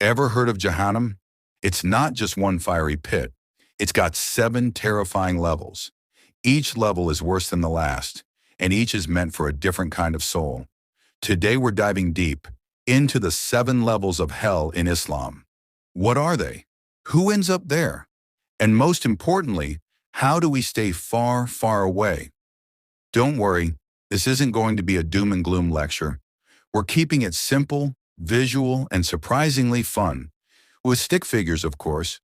Ever heard of Jahannam? It's not just one fiery pit. It's got 7 terrifying levels. Each level is worse than the last, and each is meant for a different kind of soul. Today we're diving deep into the 7 levels of hell in Islam. What are they? Who ends up there? And most importantly, how do we stay far, far away? Don't worry, this isn't going to be a doom and gloom lecture. We're keeping it simple, visual, and surprisingly fun. With stick figures, of course.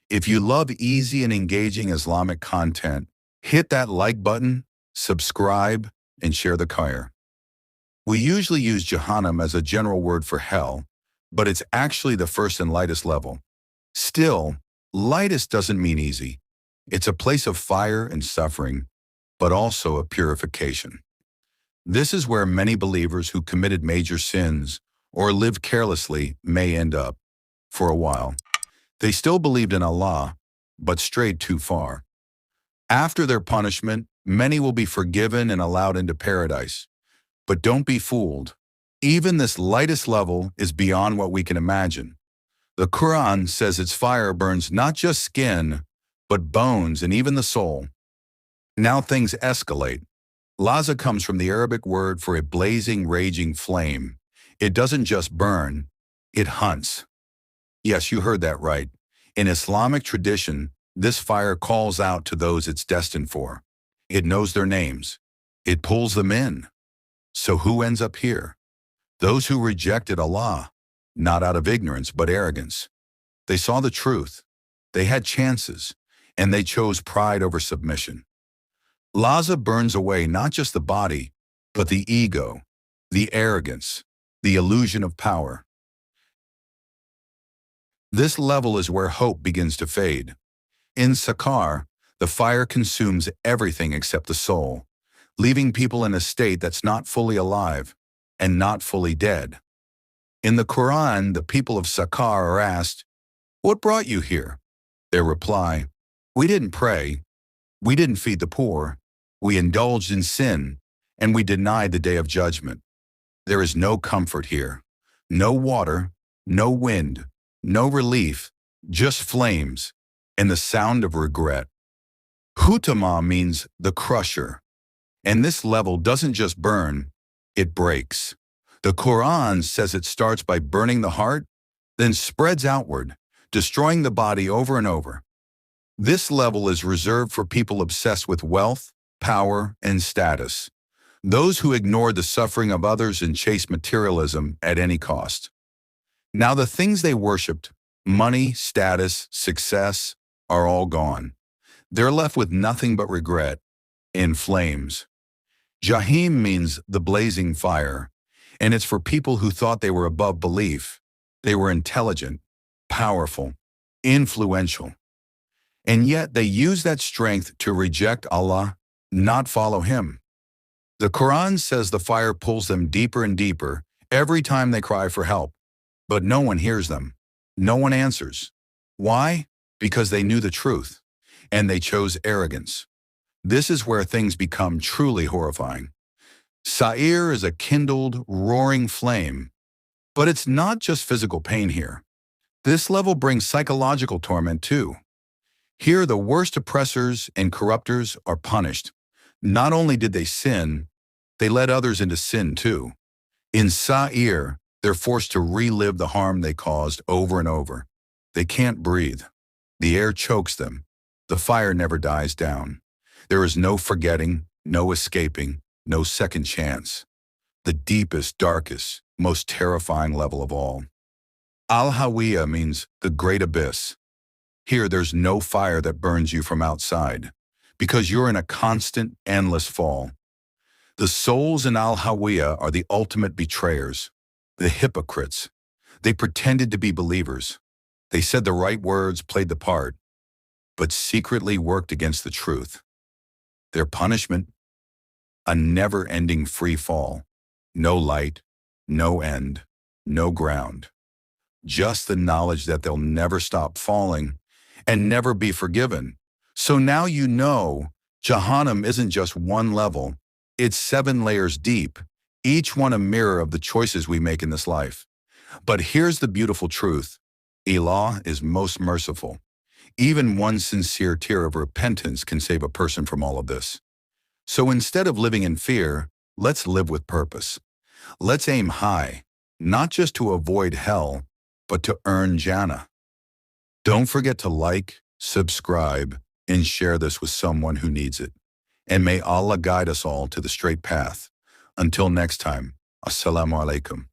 If you love easy and engaging Islamic content, hit that like button, subscribe, and share the fire. We usually use Jahannam as a general word for hell, but it's actually the first and lightest level. Still, lightest doesn't mean easy. It's a place of fire and suffering, but also a purification. This is where many believers who committed major sins or lived carelessly may end up. For a while, they still believed in Allah, but strayed too far. After their punishment, many will be forgiven and allowed into paradise. But don't be fooled. Even this lightest level is beyond what we can imagine. The Qur'an says its fire burns not just skin, but bones and even the soul. Now things escalate. Laza comes from the Arabic word for a blazing, raging flame. It doesn't just burn, it hunts. Yes, you heard that right. In Islamic tradition, this fire calls out to those it's destined for. It knows their names. It pulls them in. So who ends up here? Those who rejected Allah, not out of ignorance but arrogance. They saw the truth. They had chances, and they chose pride over submission. Laza burns away not just the body, but the ego, the arrogance, the illusion of power. This level is where hope begins to fade. In Sakar, the fire consumes everything except the soul, leaving people in a state that's not fully alive and not fully dead. In the Qur'an, the people of Sakar are asked, "What brought you here?" Their reply, "We didn't pray, we didn't feed the poor, we indulged in sin, and we denied the day of judgment." There is no comfort here, no water, no wind, no relief, just flames, and the sound of regret. Hutama means the crusher, and this level doesn't just burn, it breaks. The Qur'an says it starts by burning the heart, then spreads outward, destroying the body over and over. This level is reserved for people obsessed with wealth, power, and status. Those who ignore the suffering of others and chase materialism at any cost. Now the things they worshipped, money, status, success, are all gone. They're left with nothing but regret, in flames. Jahim means the blazing fire, and it's for people who thought they were above belief. They were intelligent, powerful, influential. And yet they use that strength to reject Allah, not follow Him. The Quran says the fire pulls them deeper and deeper every time they cry for help. But no one hears them. No one answers. Why? Because they knew the truth, and they chose arrogance. This is where things become truly horrifying. Sa'ir is a kindled, roaring flame. But it's not just physical pain here. This level brings psychological torment too. Here, the worst oppressors and corruptors are punished. Not only did they sin, they led others into sin too. In Sa'ir, they're forced to relive the harm they caused over and over. They can't breathe. The air chokes them. The fire never dies down. There is no forgetting, no escaping, no second chance. The deepest, darkest, most terrifying level of all. Al-Hawiya means the great abyss. Here there's no fire that burns you from outside, because you're in a constant, endless fall. The souls in Al-Hawiya are the ultimate betrayers. The hypocrites. They pretended to be believers. They said the right words, played the part, but secretly worked against the truth. Their punishment? A never-ending free fall. No light, no end, no ground. Just the knowledge that they'll never stop falling and never be forgiven. So now you know Jahannam isn't just one level, it's 7 layers deep, each one a mirror of the choices we make in this life. But here's the beautiful truth. Allah is most merciful. Even one sincere tear of repentance can save a person from all of this. So instead of living in fear, let's live with purpose. Let's aim high, not just to avoid hell, but to earn Jannah. Don't forget to like, subscribe, and share this with someone who needs it. And may Allah guide us all to the straight path. Until next time, Assalamu alaikum.